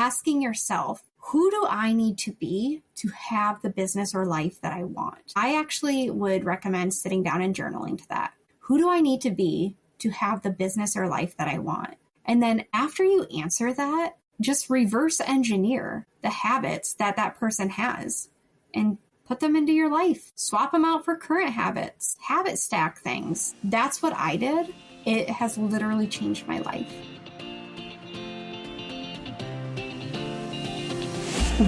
asking yourself, who do I need to be to have the business or life that I want? I actually would recommend sitting down and journaling to that. Who do I need to be to have the business or life that I want? And then after you answer that, just reverse engineer the habits that that person has and put them into your life. Swap them out for current habits. Habit stack things. That's what I did. It has literally changed my life.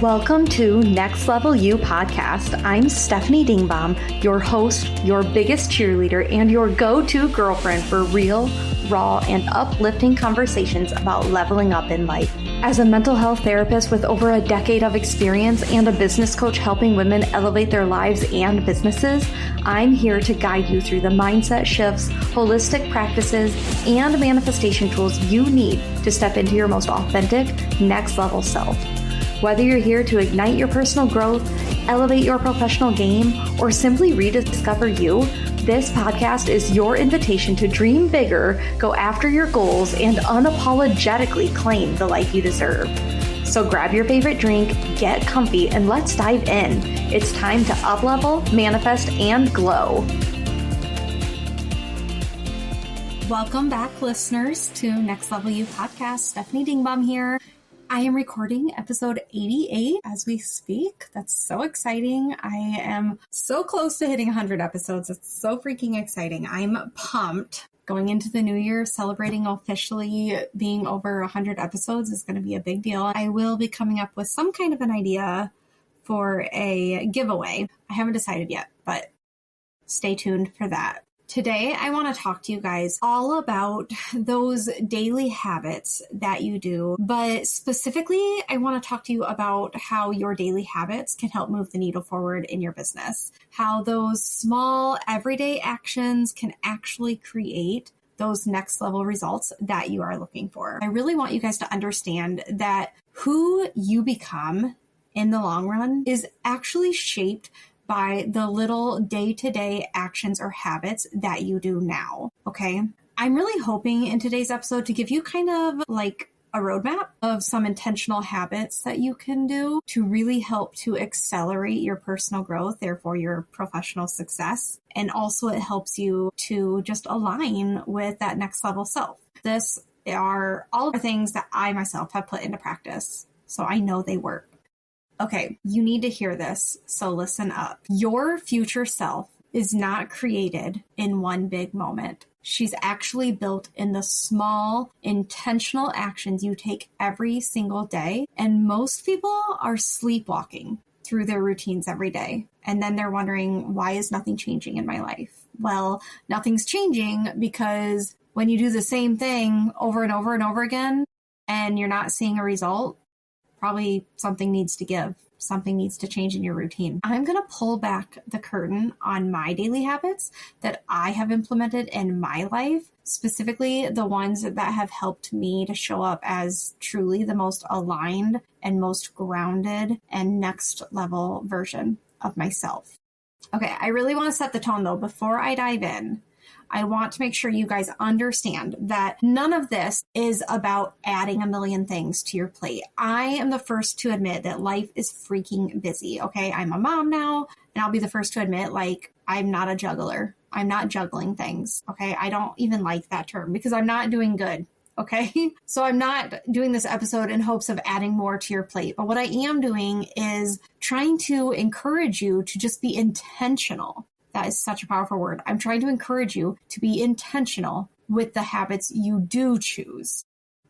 Welcome to Next Level You podcast. I'm Stephanie Dingbaum, your host, your biggest cheerleader, and your go-to girlfriend for real, raw, and uplifting conversations about leveling up in life. As a mental health therapist with over a decade of experience and a business coach helping women elevate their lives and businesses, I'm here to guide you through the mindset shifts, holistic practices, and manifestation tools you need to step into your most authentic, next level self. Whether you're here to ignite your personal growth, elevate your professional game, or simply rediscover you, this podcast is your invitation to dream bigger, go after your goals, and unapologetically claim the life you deserve. So grab your favorite drink, get comfy, and let's dive in. It's time to uplevel, manifest, and glow. Welcome back, listeners, to Next Level You podcast. Stephanie Dingbaum here. I am recording episode 88 as we speak. That's so exciting. I am so close to hitting 100 episodes. It's so freaking exciting. I'm pumped. Going into the new year, celebrating officially being over 100 episodes is going to be a big deal. I will be coming up with some kind of an idea for a giveaway. I haven't decided yet, but stay tuned for that. Today, I want to talk to you guys all about those daily habits that you do, but specifically, I want to talk to you about how your daily habits can help move the needle forward in your business, how those small everyday actions can actually create those next level results that you are looking for. I really want you guys to understand that who you become in the long run is actually shaped by the little day-to-day actions or habits that you do now, okay? I'm really hoping in today's episode to give you kind of like a roadmap of some intentional habits that you can do to really help to accelerate your personal growth, therefore your professional success. And also it helps you to just align with that next level self. This are all the things that I myself have put into practice, so I know they work. Okay, you need to hear this, so listen up. Your future self is not created in one big moment. She's actually built in the small, intentional actions you take every single day. And most people are sleepwalking through their routines every day. And then they're wondering, why is nothing changing in my life? Well, nothing's changing because when you do the same thing over and over and over again, and you're not seeing a result, probably something needs to give. Something needs to change in your routine. I'm going to pull back the curtain on my daily habits that I have implemented in my life, specifically the ones that have helped me to show up as truly the most aligned and most grounded and next level version of myself. Okay, I really want to set the tone though. Before I dive in, I want to make sure you guys understand that none of this is about adding a million things to your plate. I am the first to admit that life is freaking busy, okay? I'm a mom now, and I'll be the first to admit, like, I'm not a juggler. I'm not juggling things, okay? I don't even like that term because I'm not doing good, okay? So I'm not doing this episode in hopes of adding more to your plate. But what I am doing is trying to encourage you to just be intentional. That is such a powerful word. I'm trying to encourage you to be intentional with the habits you do choose.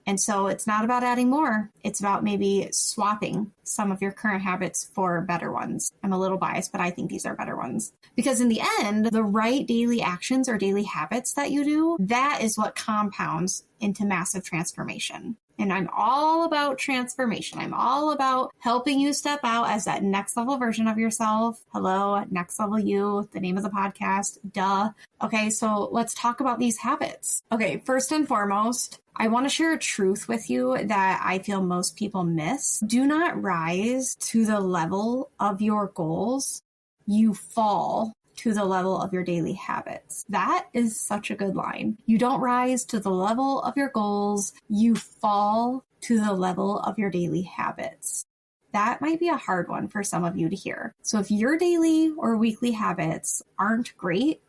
And so it's not about adding more. It's about maybe swapping some of your current habits for better ones. I'm a little biased, but I think these are better ones. Because in the end, the right daily actions or daily habits that you do, that is what compounds into massive transformation. And I'm all about transformation. I'm all about helping you step out as that next level version of yourself. Hello, Next Level You, the name of the podcast. Duh. Okay, so let's talk about these habits. Okay, first and foremost, I want to share a truth with you that I feel most people miss. Do not rise to the level of your goals. You fall to the level of your daily habits. That is such a good line. You don't rise to the level of your goals. You fall to the level of your daily habits. That might be a hard one for some of you to hear. So if your daily or weekly habits aren't great,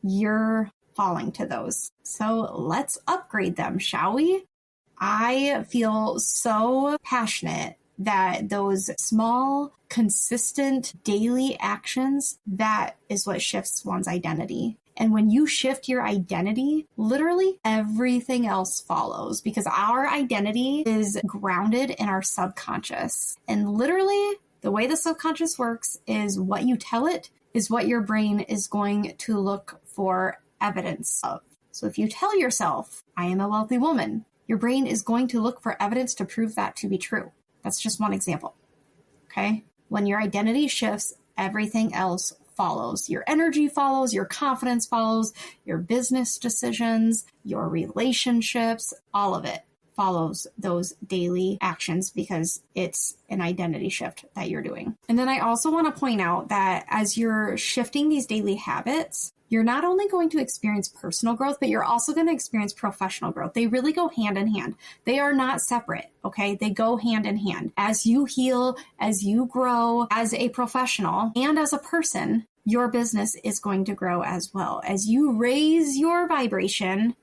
you're falling to those. So let's upgrade them, shall we? I feel so passionate that those small, consistent daily actions, that is what shifts one's identity. And when you shift your identity, literally everything else follows, because our identity is grounded in our subconscious. And literally the way the subconscious works is what you tell it is what your brain is going to look for evidence of. So if you tell yourself, I am a wealthy woman, your brain is going to look for evidence to prove that to be true. That's just one example. Okay? When your identity shifts, everything else follows. Your energy follows, your confidence follows, your business decisions, your relationships, all of it follows those daily actions because it's an identity shift that you're doing. And then I also want to point out that as you're shifting these daily habits, you're not only going to experience personal growth, but you're also going to experience professional growth. They really go hand in hand. They are not separate, okay? They go hand in hand. As you heal, as you grow as a professional and as a person, your business is going to grow as well. As you raise your vibration,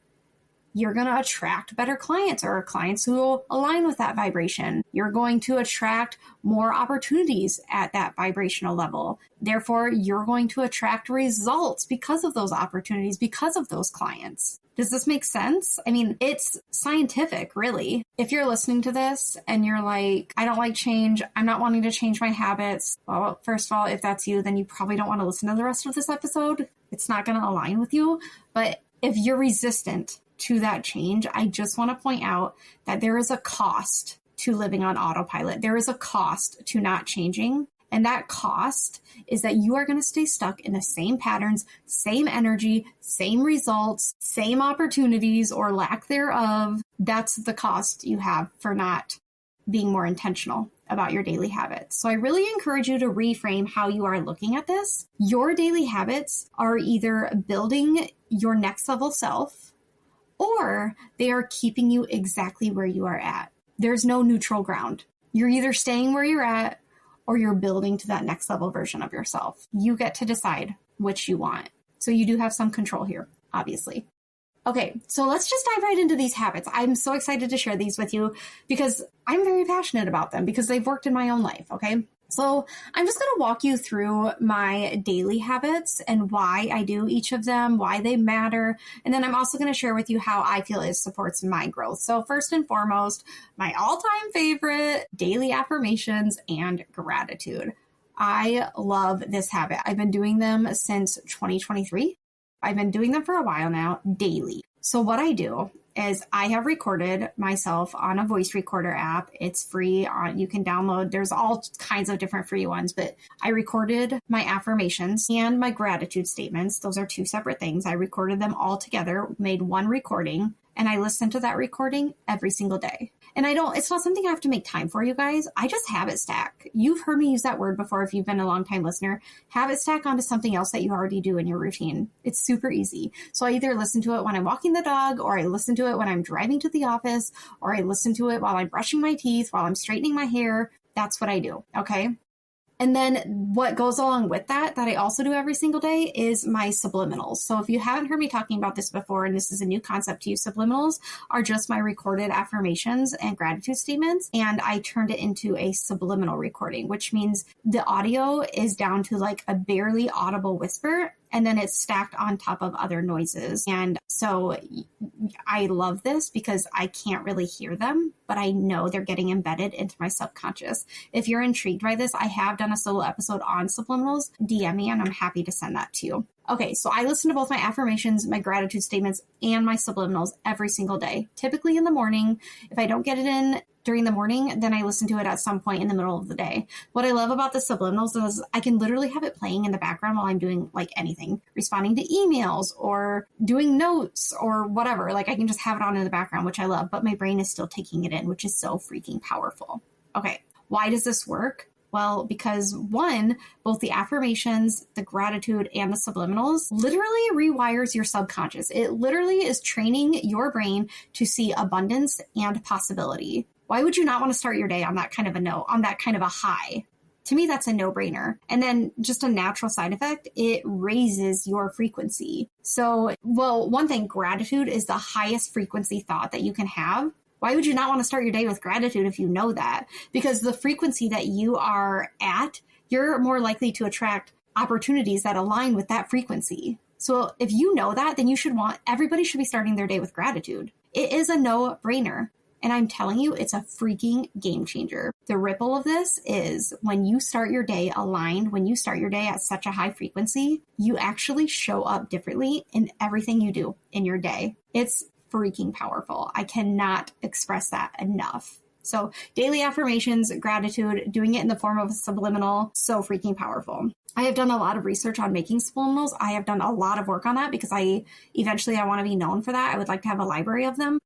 you're going to attract better clients or clients who will align with that vibration. You're going to attract more opportunities at that vibrational level. Therefore, you're going to attract results because of those opportunities, because of those clients. Does this make sense? I mean, it's scientific, really. If you're listening to this and you're like, I don't like change, I'm not wanting to change my habits. Well, first of all, if that's you, then you probably don't want to listen to the rest of this episode. It's not going to align with you. But if you're resistant to that change, I just want to point out that there is a cost to living on autopilot. There is a cost to not changing. And that cost is that you are going to stay stuck in the same patterns, same energy, same results, same opportunities or lack thereof. That's the cost you have for not being more intentional about your daily habits. So I really encourage you to reframe how you are looking at this. Your daily habits are either building your next level self, or they are keeping you exactly where you are at. There's no neutral ground. You're either staying where you're at or you're building to that next level version of yourself. You get to decide which you want. So you do have some control here, obviously. Okay, so let's just dive right into these habits. I'm so excited to share these with you because I'm very passionate about them because they've worked in my own life, okay? So I'm just going to walk you through my daily habits and why I do each of them, why they matter. And then I'm also going to share with you how I feel it supports my growth. So first and foremost, my all-time favorite, daily affirmations and gratitude. I love this habit. I've been doing them since 2023. I've been doing them for a while now, daily. So what I do is I have recorded myself on a voice recorder app. It's free. You can download. There's all kinds of different free ones, but I recorded my affirmations and my gratitude statements. Those are two separate things. I recorded them all together, made one recording, and I listen to that recording every single day. And it's not something I have to make time for, you guys. I just habit stack. You've heard me use that word before if you've been a long time listener. Habit stack onto something else that you already do in your routine. It's super easy. So I either listen to it when I'm walking the dog, or I listen to it when I'm driving to the office, or I listen to it while I'm brushing my teeth, while I'm straightening my hair. That's what I do, okay? And then what goes along with that I also do every single day is my subliminals. So if you haven't heard me talking about this before, and this is a new concept to you, subliminals are just my recorded affirmations and gratitude statements. And I turned it into a subliminal recording, which means the audio is down to like a barely audible whisper. And then it's stacked on top of other noises. And so I love this because I can't really hear them, but I know they're getting embedded into my subconscious. If you're intrigued by this, I have done a solo episode on subliminals. DM me and I'm happy to send that to you. Okay, so I listen to both my affirmations, my gratitude statements, and my subliminals every single day, typically in the morning. If I don't get it in during the morning, then I listen to it at some point in the middle of the day. What I love about the subliminals is I can literally have it playing in the background while I'm doing like anything, responding to emails or doing notes or whatever. Like I can just have it on in the background, which I love, but my brain is still taking it in, which is so freaking powerful. Okay, why does this work? Well, because one, both the affirmations, the gratitude, and the subliminals literally rewires your subconscious. It literally is training your brain to see abundance and possibility. Why would you not want to start your day on that kind of a note, on that kind of a high? To me, that's a no-brainer. And then just a natural side effect, it raises your frequency. So, well, one thing, gratitude is the highest frequency thought that you can have. Why would you not want to start your day with gratitude if you know that? Because the frequency that you are at, you're more likely to attract opportunities that align with that frequency. So if you know that, then everybody should be starting their day with gratitude. It is a no-brainer. And I'm telling you, it's a freaking game changer. The ripple of this is when you start your day aligned, when you start your day at such a high frequency, you actually show up differently in everything you do in your day. It's freaking powerful. I cannot express that enough. So daily affirmations, gratitude, doing it in the form of a subliminal, so freaking powerful. I have done a lot of research on making subliminals. I have done a lot of work on that because I want to be known for that. I would like to have a library of them.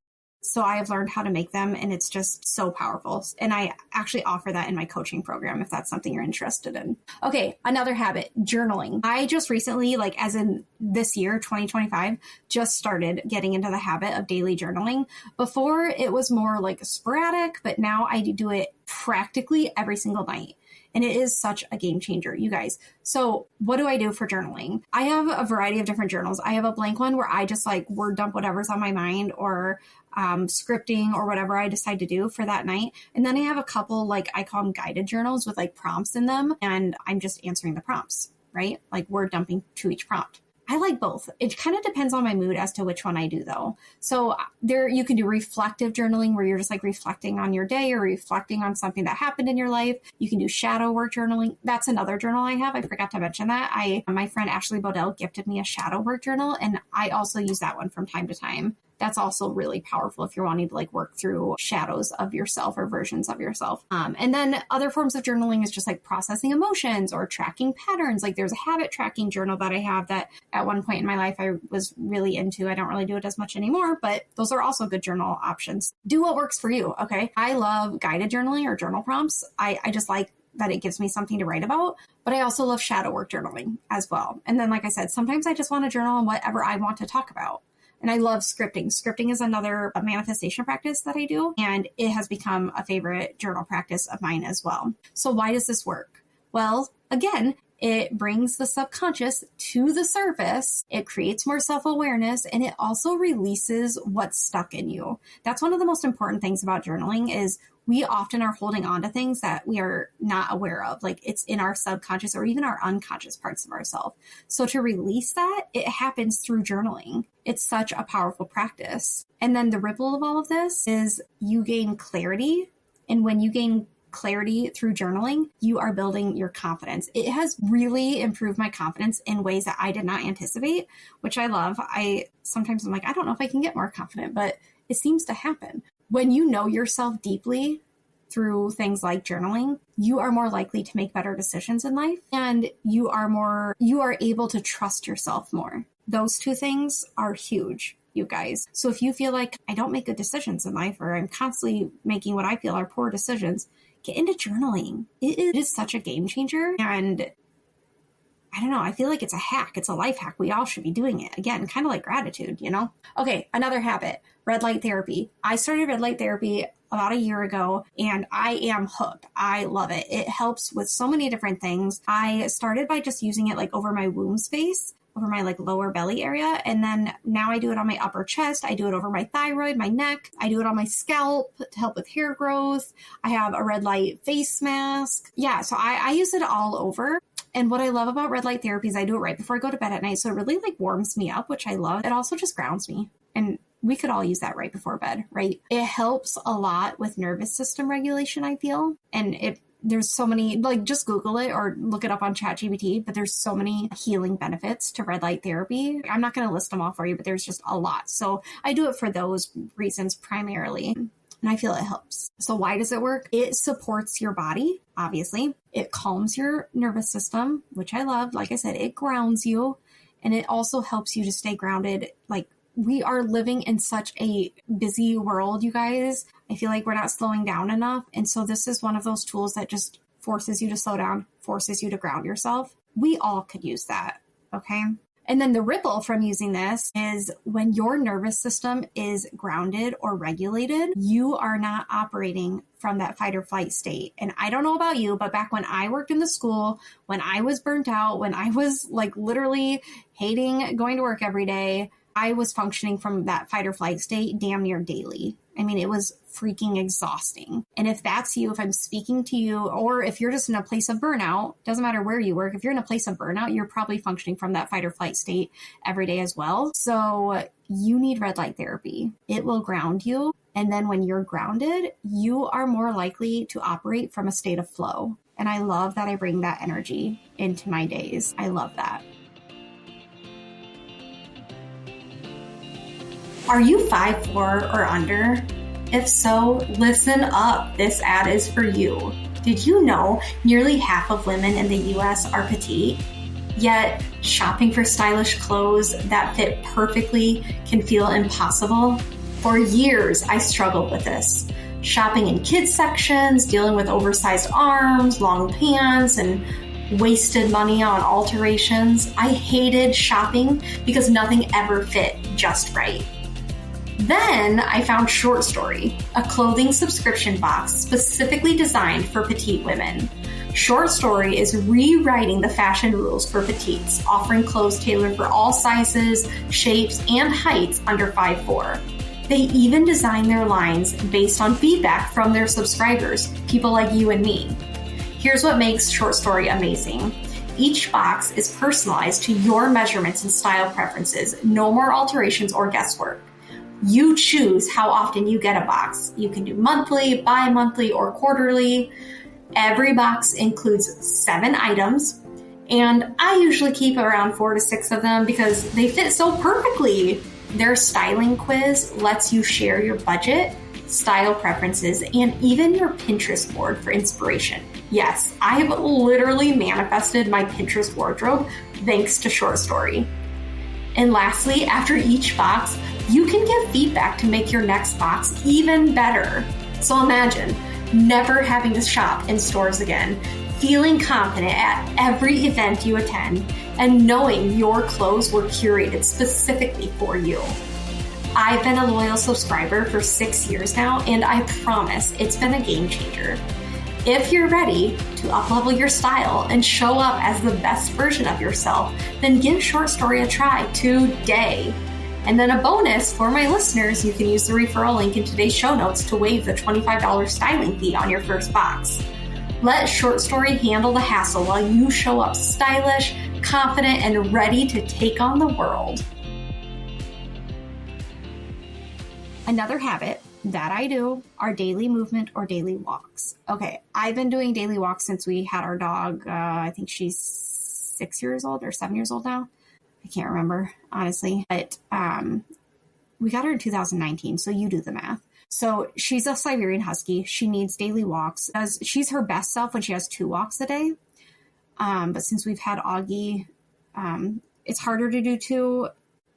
So I have learned how to make them, and it's just so powerful. And I actually offer that in my coaching program if that's something you're interested in. Okay, another habit, journaling. I just recently, as in this year, 2025, just started getting into the habit of daily journaling. Before, it was more sporadic, but now I do it practically every single night. And it is such a game changer, you guys. So what do I do for journaling? I have a variety of different journals. I have a blank one where I just word dump whatever's on my mind, or scripting or whatever I decide to do for that night. And then I have a couple, I call them guided journals with prompts in them. And I'm just answering the prompts, right? Word dumping to each prompt. I like both. It kind of depends on my mood as to which one I do though. So you can do reflective journaling where you're just reflecting on your day or reflecting on something that happened in your life. You can do shadow work journaling. That's another journal I have. I forgot to mention that. My friend Ashley Bodell gifted me a shadow work journal, and I also use that one from time to time. That's also really powerful if you're wanting to work through shadows of yourself or versions of yourself. And then other forms of journaling is just processing emotions or tracking patterns. There's a habit tracking journal that I have that at one point in my life I was really into. I don't really do it as much anymore, but those are also good journal options. Do what works for you, okay? I love guided journaling or journal prompts. I just like that it gives me something to write about, but I also love shadow work journaling as well. And then, like I said, sometimes I just want to journal on whatever I want to talk about. And I love scripting. Scripting is another manifestation practice that I do, and it has become a favorite journal practice of mine as well. So why does this work? Well, again, it brings the subconscious to the surface. It creates more self-awareness, and it also releases what's stuck in you. That's one of the most important things about journaling is we often are holding on to things that we are not aware of. It's in our subconscious or even our unconscious parts of ourselves. So to release that, it happens through journaling. It's such a powerful practice. And then the ripple of all of this is you gain clarity. And when you gain clarity through journaling, you are building your confidence. It has really improved my confidence in ways that I did not anticipate, which I love. Sometimes I'm I don't know if I can get more confident, but it seems to happen. When you know yourself deeply through things like journaling, you are more likely to make better decisions in life, and you are able to trust yourself more. Those two things are huge, you guys. So if you feel I don't make good decisions in life, or I'm constantly making what I feel are poor decisions, get into journaling. It is such a game changer. And I don't know, I feel it's a hack. It's a life hack. We all should be doing it. Again, kind of like gratitude, Okay, another habit, red light therapy. I started red light therapy about a year ago, and I am hooked. I love it. It helps with so many different things. I started by just using it over my womb space, over my lower belly area. And then now I do it on my upper chest. I do it over my thyroid, my neck. I do it on my scalp to help with hair growth. I have a red light face mask. Yeah, so I use it all over. And what I love about red light therapy is I do it right before I go to bed at night. So it really warms me up, which I love. It also just grounds me. And we could all use that right before bed, right? It helps a lot with nervous system regulation, I feel. And there's so many, just Google it or look it up on ChatGPT, but there's so many healing benefits to red light therapy. I'm not going to list them all for you, but there's just a lot. So I do it for those reasons primarily. And I feel it helps. So why does it work? It supports your body, obviously. It calms your nervous system, which I love. Like I said, it grounds you. And it also helps you to stay grounded. We are living in such a busy world, you guys. I feel we're not slowing down enough. And so this is one of those tools that just forces you to slow down, forces you to ground yourself. We all could use that, okay? And then the ripple from using this is when your nervous system is grounded or regulated, you are not operating from that fight or flight state. And I don't know about you, but back when I worked in the school, when I was burnt out, when I was like literally hating going to work every day, I was functioning from that fight or flight state damn near daily. I mean, it was freaking exhausting. And if that's you, if I'm speaking to you, or if you're just in a place of burnout, doesn't matter where you work, if you're in a place of burnout, you're probably functioning from that fight or flight state every day as well. So you need red light therapy. It will ground you. And then when you're grounded, you are more likely to operate from a state of flow. And I love that I bring that energy into my days. I love that. Are you 5'4" or under? If so, listen up. This ad is for you. Did you know nearly half of women in the US are petite? Yet, shopping for stylish clothes that fit perfectly can feel impossible. For years, I struggled with this. Shopping in kids sections, dealing with oversized arms, long pants, and wasted money on alterations. I hated shopping because nothing ever fit just right. Then I found Short Story, a clothing subscription box specifically designed for petite women. Short Story is rewriting the fashion rules for petites, offering clothes tailored for all sizes, shapes, and heights under 5'4". They even design their lines based on feedback from their subscribers, people like you and me. Here's what makes Short Story amazing. Each box is personalized to your measurements and style preferences, no more alterations or guesswork. You choose how often you get a box. You can do monthly, bi-monthly, or quarterly. Every box includes 7 items, and I usually keep around 4 to 6 of them because they fit so perfectly. Their styling quiz lets you share your budget, style preferences, and even your Pinterest board for inspiration. Yes, I have literally manifested my Pinterest wardrobe thanks to Short Story. And lastly, after each box, you can give feedback to make your next box even better. So imagine never having to shop in stores again, feeling confident at every event you attend, and knowing your clothes were curated specifically for you. I've been a loyal subscriber for 6 years now, and I promise it's been a game changer. If you're ready to uplevel your style and show up as the best version of yourself, then give Short Story a try today. And then a bonus for my listeners, you can use the referral link in today's show notes to waive the $25 styling fee on your first box. Let Short Story handle the hassle while you show up stylish, confident, and ready to take on the world. Another habit that I do are daily movement or daily walks. Okay, I've been doing daily walks since we had our dog. I think she's 6 years old or 7 years old now. I can't remember, honestly. But we got her in 2019, so you do the math. So she's a Siberian Husky. She needs daily walks. She's her best self when she has 2 walks a day. But since we've had Augie, it's harder to do 2.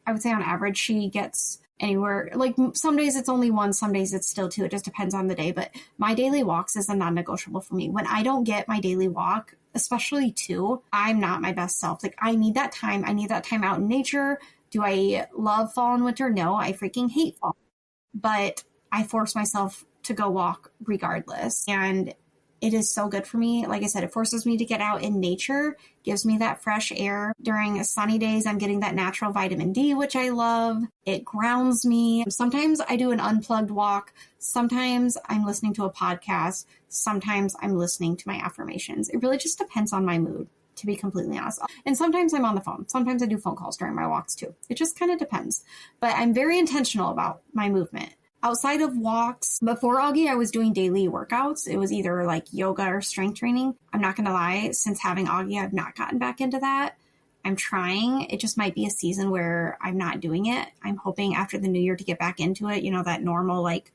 I would say on average, she gets anywhere, like some days it's only 1, some days it's still 2. It just depends on the day. But my daily walks is a non-negotiable for me. When I don't get my daily walk, especially 2, I'm not my best self. Like I need that time. I need that time out in nature. Do I love fall and winter? No, I freaking hate fall. But I force myself to go walk regardless. And it is so good for me. Like I said, it forces me to get out in nature, gives me that fresh air. During sunny days, I'm getting that natural vitamin D, which I love. It grounds me. Sometimes I do an unplugged walk. Sometimes I'm listening to a podcast. Sometimes I'm listening to my affirmations. It really just depends on my mood, to be completely honest. And sometimes I'm on the phone. Sometimes I do phone calls during my walks too. It just kind of depends. But I'm very intentional about my movement. Outside of walks, before Augie, I was doing daily workouts. It was either like yoga or strength training. I'm not going to lie, since having Augie, I've not gotten back into that. I'm trying. It just might be a season where I'm not doing it. I'm hoping after the new year to get back into it, that normal like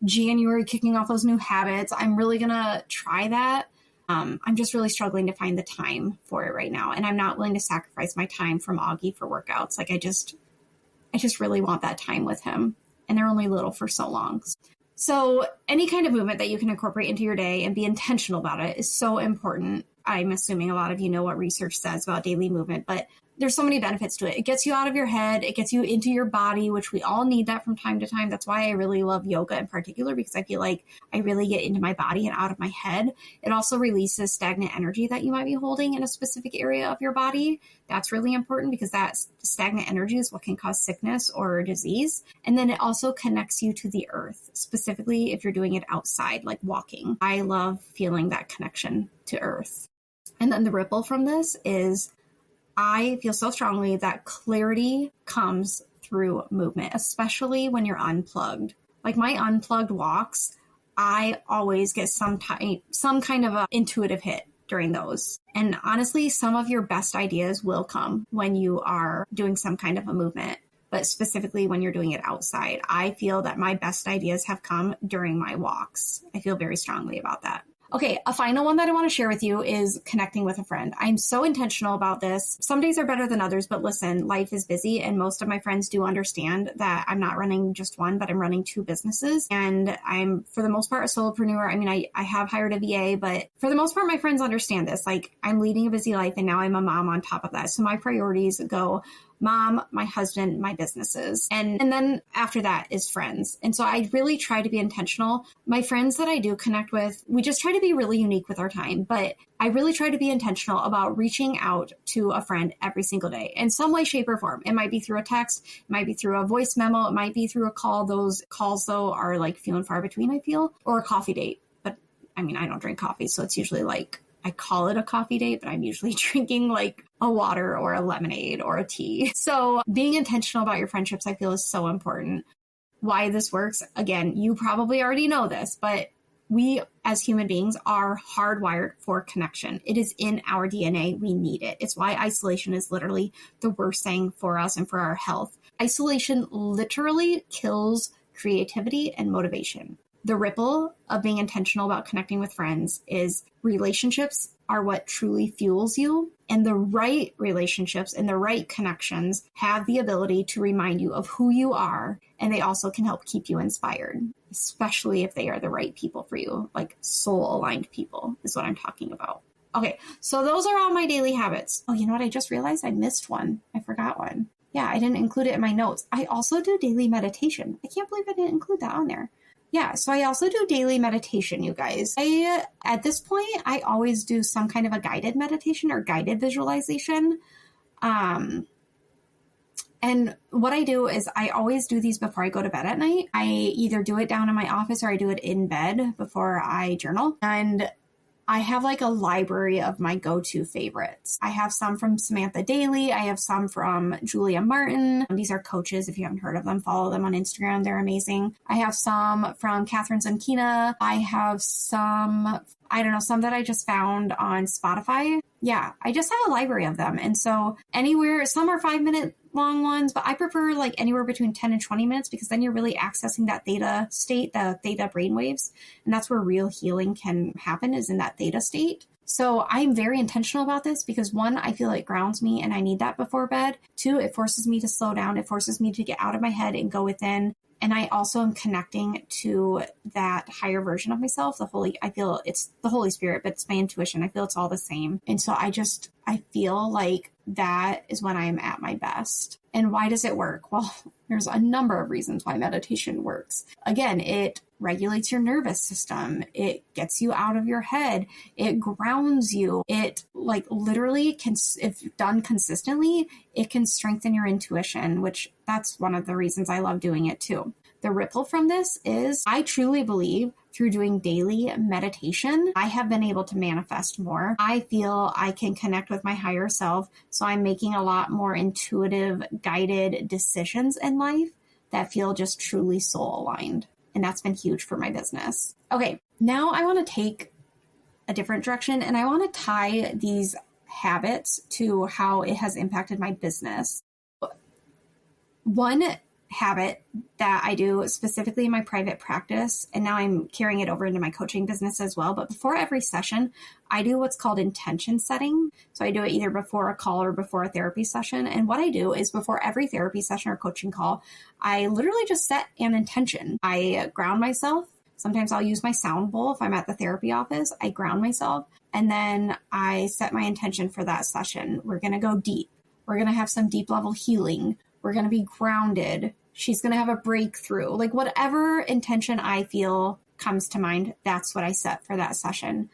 January kicking off those new habits. I'm really going to try that. I'm just really struggling to find the time for it right now. And I'm not willing to sacrifice my time from Augie for workouts. Like I just really want that time with him. And they're only little for so long. So any kind of movement that you can incorporate into your day and be intentional about it is so important. I'm assuming a lot of you know what research says about daily movement, but there's so many benefits to it. It gets you out of your head. It gets you into your body, which we all need that from time to time. That's why I really love yoga in particular, because I feel like I really get into my body and out of my head. It also releases stagnant energy that you might be holding in a specific area of your body. That's really important because that stagnant energy is what can cause sickness or disease. And then it also connects you to the earth, specifically if you're doing it outside, like walking. I love feeling that connection to earth. And then the ripple from this is I feel so strongly that clarity comes through movement, especially when you're unplugged. Like my unplugged walks, I always get some kind of a intuitive hit during those. And honestly, some of your best ideas will come when you are doing some kind of a movement, but specifically when you're doing it outside. I feel that my best ideas have come during my walks. I feel very strongly about that. Okay, a final one that I want to share with you is connecting with a friend. I'm so intentional about this. Some days are better than others, but listen, life is busy and most of my friends do understand that I'm not running just one, but I'm running 2 businesses. And I'm, for the most part, a solopreneur. I mean, I have hired a VA, but for the most part, my friends understand this. Like, I'm leading a busy life and now I'm a mom on top of that. So my priorities go mom, my husband, my businesses. And then after that is friends. And so I really try to be intentional. My friends that I do connect with, we just try to be really unique with our time, but I really try to be intentional about reaching out to a friend every single day in some way, shape, or form. It might be through a text, it might be through a voice memo, it might be through a call. Those calls though are like few and far between, I feel, or a coffee date. But I mean, I don't drink coffee, so it's usually like, I call it a coffee date, but I'm usually drinking like a water or a lemonade or a tea. So being intentional about your friendships, I feel, is so important. Why this works, again, you probably already know this, but we as human beings are hardwired for connection. It is in our DNA. We need it. It's why isolation is literally the worst thing for us and for our health. Isolation literally kills creativity and motivation. The ripple of being intentional about connecting with friends is relationships are what truly fuels you. And the right relationships and the right connections have the ability to remind you of who you are. And they also can help keep you inspired, especially if they are the right people for you, like soul-aligned people is what I'm talking about. Okay, so those are all my daily habits. Oh, you know what? I just realized I missed one. I forgot one. Yeah, I didn't include it in my notes. I also do daily meditation. I can't believe I didn't include that on there. Yeah, so I also do daily meditation, you guys. At this point, I always do some kind of a guided meditation or guided visualization. And what I do is I always do these before I go to bed at night. I either do it down in my office or I do it in bed before I journal. And I have like a library of my go-to favorites. I have some from Samantha Daly. I have some from Julia Martin. These are coaches. If you haven't heard of them, follow them on Instagram. They're amazing. I have some from Catherine Zankina. I have some that I just found on Spotify. Yeah, I just have a library of them. And so anywhere, some are 5-minute long ones, but I prefer like anywhere between 10 and 20 minutes because then you're really accessing that theta state, the theta brainwaves. And that's where real healing can happen, is in that theta state. So I'm very intentional about this because 1, I feel it grounds me and I need that before bed. 2, it forces me to slow down. It forces me to get out of my head and go within. And I also am connecting to that higher version of myself, I feel it's the Holy Spirit, but it's my intuition. I feel it's all the same. And so I feel like that is when I am at my best. And why does it work? Well, there's a number of reasons why meditation works. Again, it regulates your nervous system. It gets you out of your head. It grounds you. It literally can, if done consistently, it can strengthen your intuition, which that's one of the reasons I love doing it too. The ripple from this is I truly believe through doing daily meditation, I have been able to manifest more. I feel I can connect with my higher self. So I'm making a lot more intuitive, guided decisions in life that feel just truly soul aligned. And that's been huge for my business. Okay, now I want to take a different direction and I want to tie these habits to how it has impacted my business. One habit that I do specifically in my private practice, and now I'm carrying it over into my coaching business as well. But before every session, I do what's called intention setting. So I do it either before a call or before a therapy session. And what I do is before every therapy session or coaching call, I literally just set an intention. I ground myself. Sometimes I'll use my sound bowl if I'm at the therapy office. I ground myself and then I set my intention for that session. We're going to go deep. We're going to have some deep level healing. We're going to be grounded. She's going to have a breakthrough. Like whatever intention I feel comes to mind, that's what I set for that session.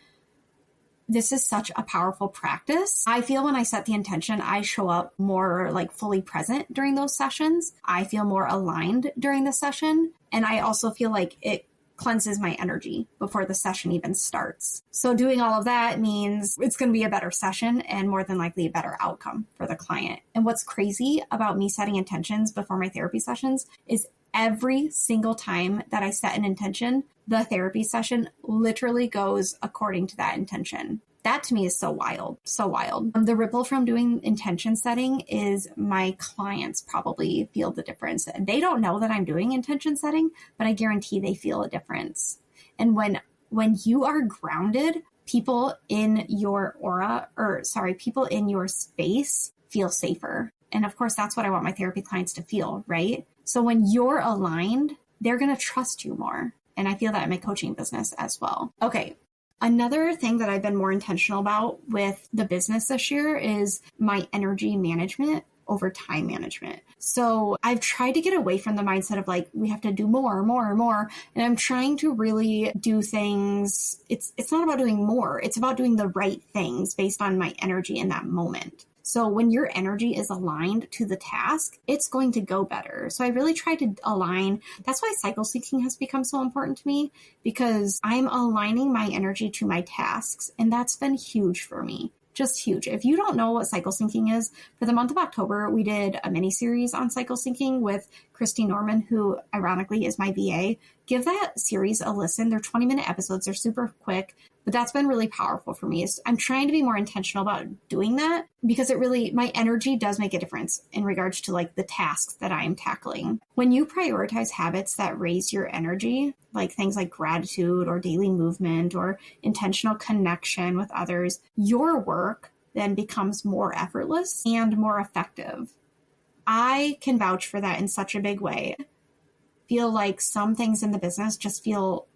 This is such a powerful practice. I feel when I set the intention, I show up more like fully present during those sessions. I feel more aligned during the session. And I also feel like it cleanses my energy before the session even starts. So doing all of that means it's going to be a better session and more than likely a better outcome for the client. And what's crazy about me setting intentions before my therapy sessions is every single time that I set an intention, the therapy session literally goes according to that intention. That to me is so wild, so wild. The ripple from doing intention setting is my clients probably feel the difference. They don't know that I'm doing intention setting, but I guarantee they feel a difference. And when you are grounded, people in your people in your space feel safer. And of course, that's what I want my therapy clients to feel, right? So when you're aligned, they're going to trust you more. And I feel that in my coaching business as well. Okay. Another thing that I've been more intentional about with the business this year is my energy management over time management. So I've tried to get away from the mindset of like, we have to do more. And I'm trying to really do things. It's not about doing more. It's about doing the right things based on my energy in that moment. So when your energy is aligned to the task, it's going to go better. So I really try to align. That's why cycle syncing has become so important to me, because I'm aligning my energy to my tasks. And that's been huge for me. Just huge. If you don't know what cycle syncing is, for the month of October, we did a mini series on cycle syncing with Christy Norman, who ironically is my VA. Give that series a listen. They're 20-minute episodes. They're super quick, but that's been really powerful for me. I'm trying to be more intentional about doing that because my energy does make a difference in regards to like the tasks that I am tackling. When you prioritize habits that raise your energy, like things like gratitude or daily movement or intentional connection with others, your work then becomes more effortless and more effective. I can vouch for that in such a big way. Feel like some things in the business just feel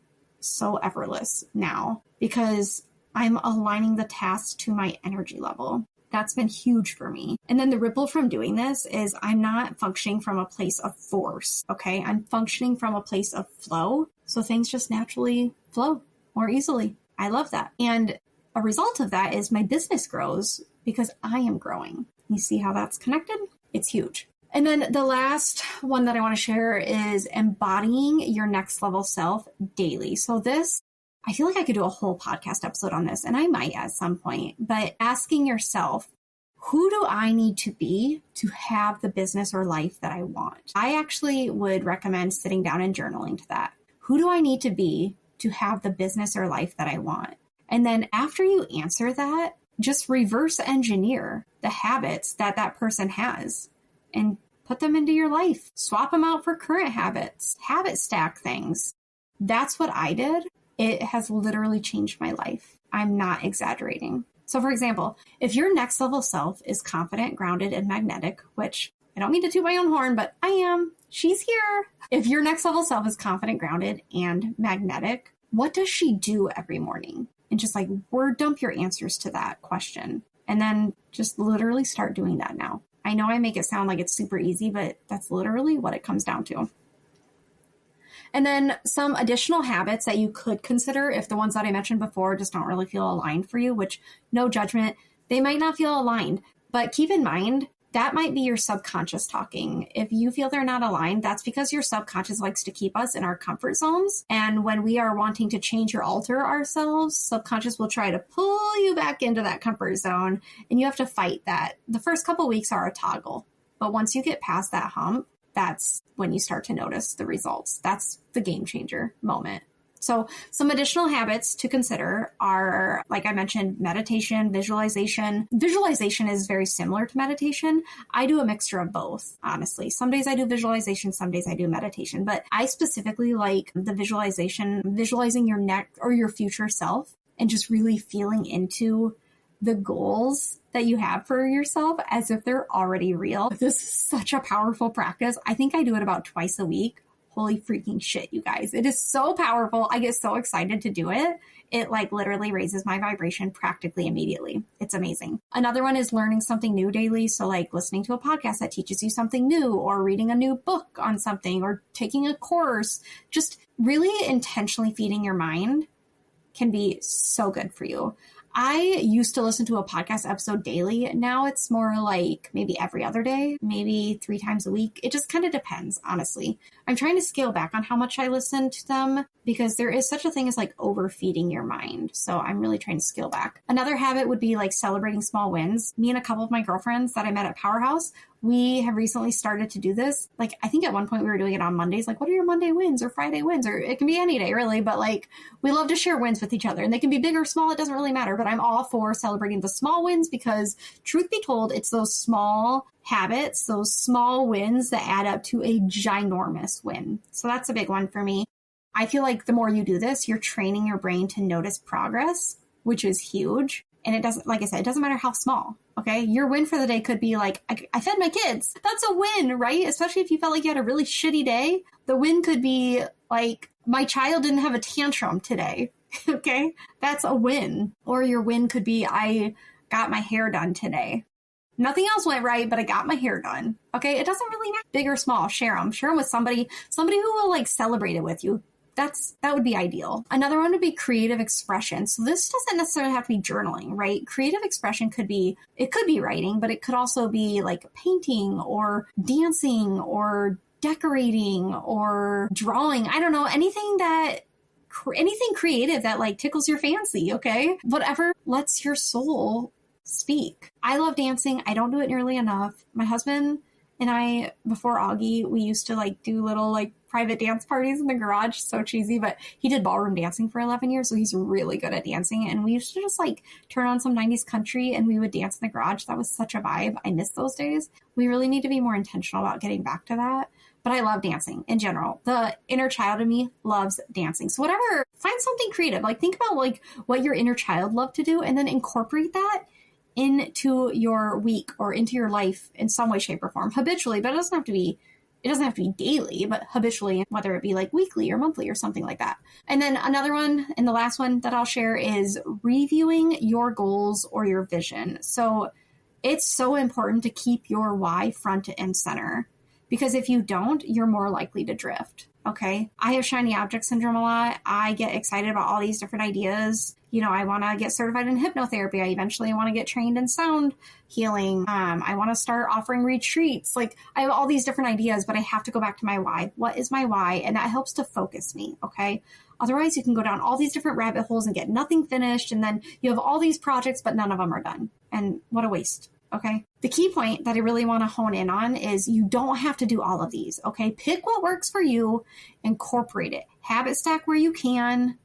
so effortless now because I'm aligning the tasks to my energy level. That's been huge for me. And then the ripple from doing this is I'm not functioning from a place of force, okay? I'm functioning from a place of flow. So things just naturally flow more easily. I love that. And a result of that is my business grows because I am growing. You see how that's connected? It's huge. And then the last one that I want to share is embodying your next level self daily. So this, I feel like I could do a whole podcast episode on this, and I might at some point, but asking yourself, who do I need to be to have the business or life that I want? I actually would recommend sitting down and journaling to that. Who do I need to be to have the business or life that I want? And then after you answer that, just reverse engineer the habits that that person has and put them into your life. Swap them out for current habits. Habit stack things. That's what I did. It has literally changed my life. I'm not exaggerating. So for example, if your next level self is confident, grounded, and magnetic, which I don't mean to toot my own horn, but I am. She's here. If your next level self is confident, grounded, and magnetic, what does she do every morning? And just like word dump your answers to that question. And then just literally start doing that now. I know I make it sound like it's super easy, but that's literally what it comes down to. And then some additional habits that you could consider if the ones that I mentioned before just don't really feel aligned for you, which no judgment, they might not feel aligned, but keep in mind that might be your subconscious talking. If you feel they're not aligned, that's because your subconscious likes to keep us in our comfort zones. And when we are wanting to change or alter ourselves, subconscious will try to pull you back into that comfort zone. And you have to fight that. The first couple weeks are a toggle. But once you get past that hump, that's when you start to notice the results. That's the game changer moment. So some additional habits to consider are, like I mentioned, meditation, visualization. Visualization is very similar to meditation. I do a mixture of both, honestly. Some days I do visualization, some days I do meditation, but I specifically like the visualization, visualizing your next or your future self and just really feeling into the goals that you have for yourself as if they're already real. This is such a powerful practice. I think I do it about twice a week. Holy freaking shit, you guys. It is so powerful. I get so excited to do it. It like literally raises my vibration practically immediately. It's amazing. Another one is learning something new daily. So like listening to a podcast that teaches you something new, or reading a new book on something, or taking a course. Just really intentionally feeding your mind can be so good for you. I used to listen to a podcast episode daily. Now it's more like maybe every other day, maybe 3 times a week. It just kind of depends, honestly. I'm trying to scale back on how much I listen to them because there is such a thing as like overfeeding your mind. So I'm really trying to scale back. Another habit would be like celebrating small wins. Me and a couple of my girlfriends that I met at Powerhouse, we have recently started to do this. Like, I think at one point we were doing it on Mondays. Like, what are your Monday wins or Friday wins? Or it can be any day, really. But like, we love to share wins with each other, and they can be big or small. It doesn't really matter. But I'm all for celebrating the small wins because, truth be told, it's those small habits, those small wins that add up to a ginormous win. So that's a big one for me. I feel like the more you do this, you're training your brain to notice progress, which is huge. And it doesn't, like I said, it doesn't matter how small, okay? Your win for the day could be like, I fed my kids. That's a win, right? Especially if you felt like you had a really shitty day. The win could be like, my child didn't have a tantrum today, okay? That's a win. Or your win could be, I got my hair done today. Nothing else went right, but I got my hair done, okay? It doesn't really matter, big or small. Share them with somebody who will like celebrate it with you. That would be ideal. Another one would be creative expression. So this doesn't necessarily have to be journaling, right? Creative expression could be writing, but it could also be like painting or dancing or decorating or drawing. I don't know, anything creative that like tickles your fancy, okay? Whatever lets your soul speak. I love dancing. I don't do it nearly enough. My husband and I, before Augie, we used to like do little like private dance parties in the garage. So cheesy, but he did ballroom dancing for 11 years. So he's really good at dancing. And we used to just like turn on some 90s country and we would dance in the garage. That was such a vibe. I miss those days. We really need to be more intentional about getting back to that. But I love dancing in general. The inner child in me loves dancing. So whatever, find something creative. Like think about like what your inner child loved to do and then incorporate that into your week or into your life in some way, shape, or form, habitually. But it doesn't have to be daily, but habitually, whether it be like weekly or monthly or something like that. And then another one, and the last one that I'll share, is reviewing your goals or your vision. So it's so important to keep your why front and center, because if you don't, you're more likely to drift. Okay. I have shiny object syndrome a lot. I get excited about all these different ideas. You know, I want to get certified in hypnotherapy. I eventually want to get trained in sound healing. I want to start offering retreats. Like I have all these different ideas, but I have to go back to my why. What is my why? And that helps to focus me. Okay. Otherwise you can go down all these different rabbit holes and get nothing finished. And then you have all these projects, but none of them are done. And what a waste. Okay. The key point that I really want to hone in on is you don't have to do all of these. Okay. Pick what works for you, incorporate it, habit stack where you can,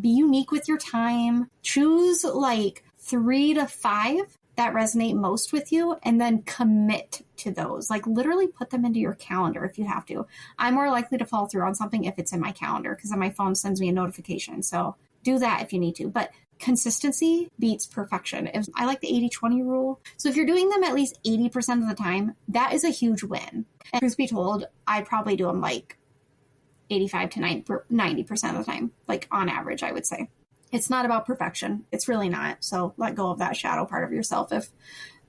be unique with your time, choose like 3 to 5 that resonate most with you, and then commit to those. Like literally put them into your calendar if you have to. I'm more likely to follow through on something if it's in my calendar because then my phone sends me a notification. So do that if you need to. But consistency beats perfection. I like the 80-20 rule. So if you're doing them at least 80% of the time, that is a huge win. And truth be told, I probably do them like 85 to 90% of the time, like on average, I would say. It's not about perfection. It's really not. So let go of that shadow part of yourself if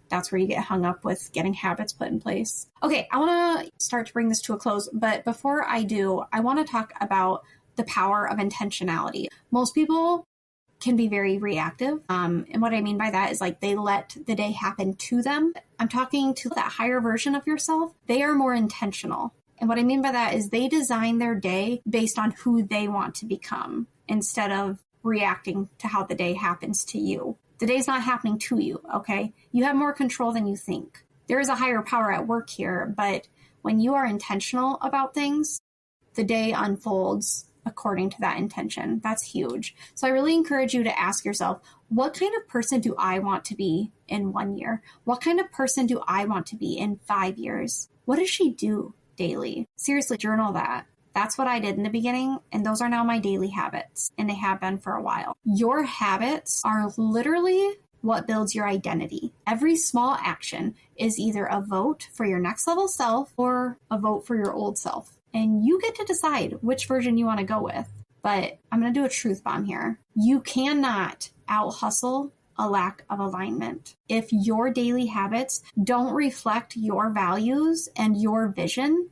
that's where you get hung up with getting habits put in place. Okay, I want to start to bring this to a close. But before I do, I want to talk about the power of intentionality. Most people can be very reactive. And what I mean by that is like they let the day happen to them. I'm talking to that higher version of yourself. They are more intentional. And what I mean by that is they design their day based on who they want to become instead of reacting to how the day happens to you. The day's not happening to you, okay? You have more control than you think. There is a higher power at work here, but when you are intentional about things, the day unfolds according to that intention. That's huge. So I really encourage you to ask yourself, what kind of person do I want to be in 1 year? What kind of person do I want to be in 5 years? What does she do daily? Seriously, journal that. That's what I did in the beginning, and those are now my daily habits, and they have been for a while. Your habits are literally what builds your identity. Every small action is either a vote for your next level self or a vote for your old self. and you get to decide which version you want to go with. But I'm going to do a truth bomb here. You cannot out-hustle a lack of alignment. If your daily habits don't reflect your values and your vision,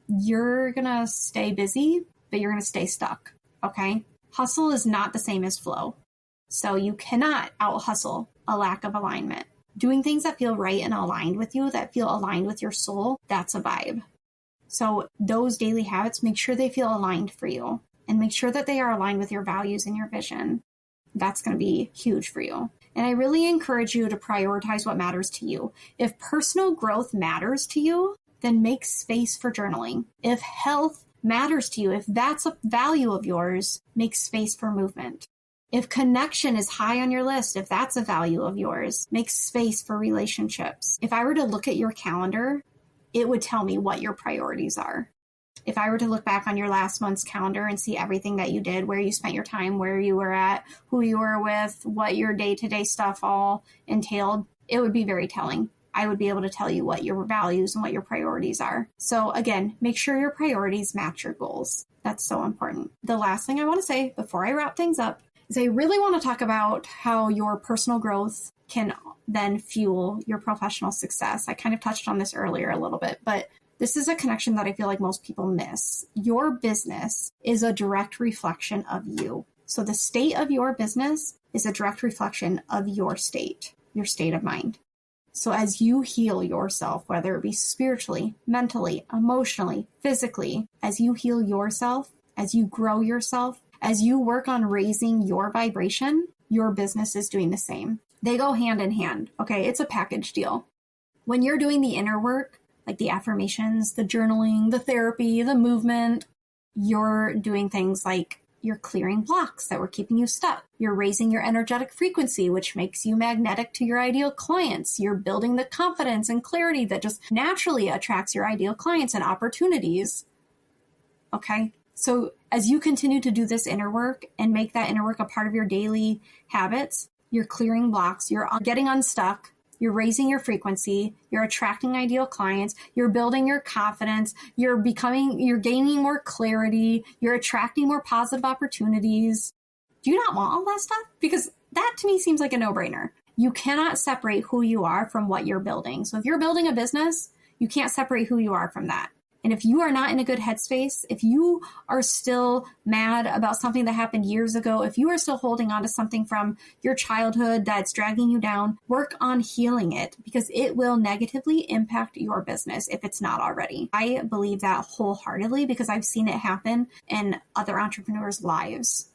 you're going to stay busy, but you're going to stay stuck. Okay? Hustle is not the same as flow. So you cannot out-hustle a lack of alignment. Doing things that feel right and aligned with you, that feel aligned with your soul, that's a vibe. So those daily habits, make sure they feel aligned for you and make sure that they are aligned with your values and your vision. That's going to be huge for you. And I really encourage you to prioritize what matters to you. If personal growth matters to you, then make space for journaling. If health matters to you, if that's a value of yours, make space for movement. If connection is high on your list, if that's a value of yours, make space for relationships. If I were to look at your calendar, it would tell me what your priorities are. If I were to look back on your last month's calendar and see everything that you did, where you spent your time, where you were at, who you were with, what your day-to-day stuff all entailed, it would be very telling. I would be able to tell you what your values and what your priorities are. So again, make sure your priorities match your goals. That's so important. The last thing I want to say before I wrap things up is I really want to talk about how your personal growth can then fuel your professional success. I kind of touched on this earlier a little bit, but this is a connection that I feel like most people miss. Your business is a direct reflection of you. So the state of your business is a direct reflection of your state of mind. So as you heal yourself, whether it be spiritually, mentally, emotionally, physically, as you heal yourself, as you grow yourself, as you work on raising your vibration, your business is doing the same. They go hand in hand. Okay, it's a package deal. When you're doing the inner work, like the affirmations, the journaling, the therapy, the movement, you're doing things like you're clearing blocks that were keeping you stuck. You're raising your energetic frequency, which makes you magnetic to your ideal clients. You're building the confidence and clarity that just naturally attracts your ideal clients and opportunities. Okay? So as you continue to do this inner work and make that inner work a part of your daily habits, you're clearing blocks, you're getting unstuck, you're raising your frequency, you're attracting ideal clients, you're building your confidence, you're gaining more clarity, you're attracting more positive opportunities. Do you not want all that stuff? Because that to me seems like a no-brainer. You cannot separate who you are from what you're building. So if you're building a business, you can't separate who you are from that. And if you are not in a good headspace, if you are still mad about something that happened years ago, if you are still holding on to something from your childhood that's dragging you down, work on healing it because it will negatively impact your business if it's not already. I believe that wholeheartedly because I've seen it happen in other entrepreneurs' lives.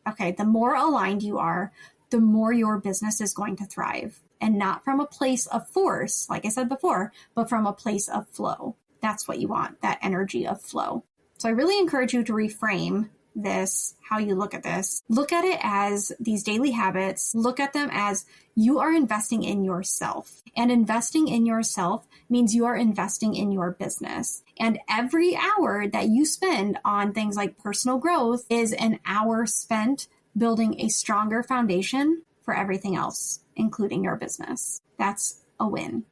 Okay, the more aligned you are, the more your business is going to thrive. And not from a place of force, like I said before, but from a place of flow. That's what you want, that energy of flow. So I really encourage you to reframe this, how you look at this. Look at it as these daily habits. Look at them as you are investing in yourself. And investing in yourself means you are investing in your business. And every hour that you spend on things like personal growth is an hour spent building a stronger foundation for everything else, including your business. That's a win.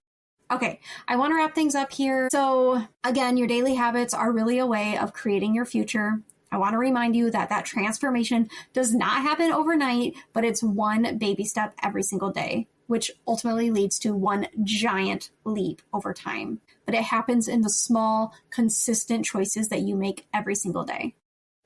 Okay, I want to wrap things up here. So again, your daily habits are really a way of creating your future. I want to remind you that that transformation does not happen overnight, but it's one baby step every single day, which ultimately leads to one giant leap over time. But it happens in the small, consistent choices that you make every single day.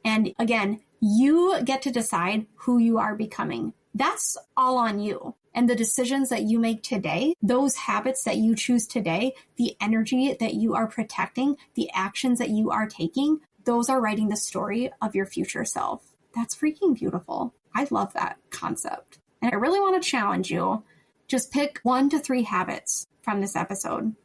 And again, you get to decide who you are becoming. That's all on you. And the decisions that you make today, those habits that you choose today, the energy that you are protecting, the actions that you are taking, those are writing the story of your future self. That's freaking beautiful. I love that concept. And I really want to challenge you. Just pick 1 to 3 habits from this episode.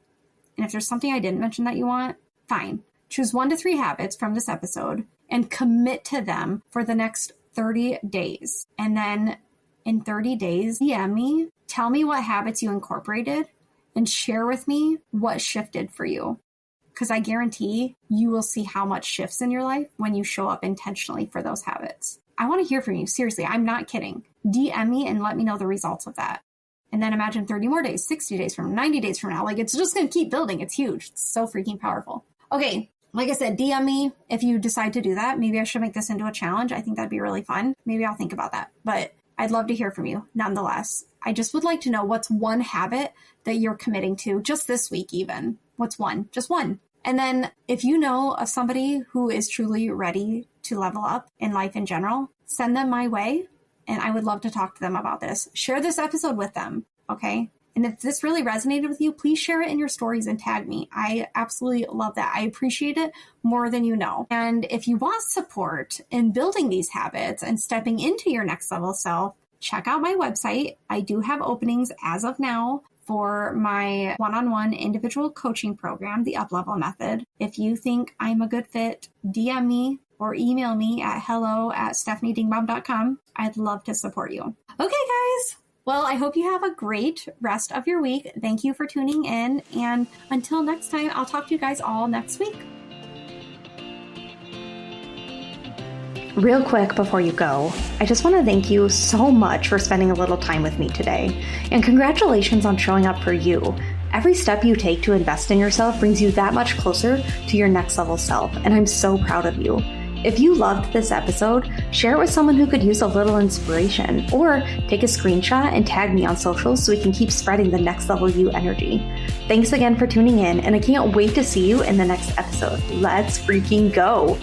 And if there's something I didn't mention that you want, fine. Choose 1 to 3 habits from this episode and commit to them for the next 30 days. And then in 30 days, DM me, tell me what habits you incorporated, and share with me what shifted for you. Because I guarantee you will see how much shifts in your life when you show up intentionally for those habits. I want to hear from you. Seriously, I'm not kidding. DM me and let me know the results of that. And then imagine 30 more days, 60 days from 90 days from now. Like, it's just going to keep building. It's huge. It's so freaking powerful. Okay, like I said, DM me if you decide to do that. Maybe I should make this into a challenge. I think that'd be really fun. Maybe I'll think about that. But I'd love to hear from you nonetheless. I just would like to know what's one habit that you're committing to just this week even. What's one? Just one. And then if you know of somebody who is truly ready to level up in life in general, send them my way. And I would love to talk to them about this. Share this episode with them, okay? And if this really resonated with you, please share it in your stories and tag me. I absolutely love that. I appreciate it more than you know. And if you want support in building these habits and stepping into your next level self, check out my website. I do have openings as of now for my one-on-one individual coaching program, the Up-Level Method. If you think I'm a good fit, DM me or email me at hello@stephaniedingbom.com. I'd love to support you. Okay, guys. Well, I hope you have a great rest of your week. Thank you for tuning in. And until next time, I'll talk to you guys all next week. Real quick before you go, I just want to thank you so much for spending a little time with me today. And congratulations on showing up for you. Every step you take to invest in yourself brings you that much closer to your next level self. And I'm so proud of you. If you loved this episode, share it with someone who could use a little inspiration, or take a screenshot and tag me on socials so we can keep spreading the next level you energy. Thanks again for tuning in, and I can't wait to see you in the next episode. Let's freaking go!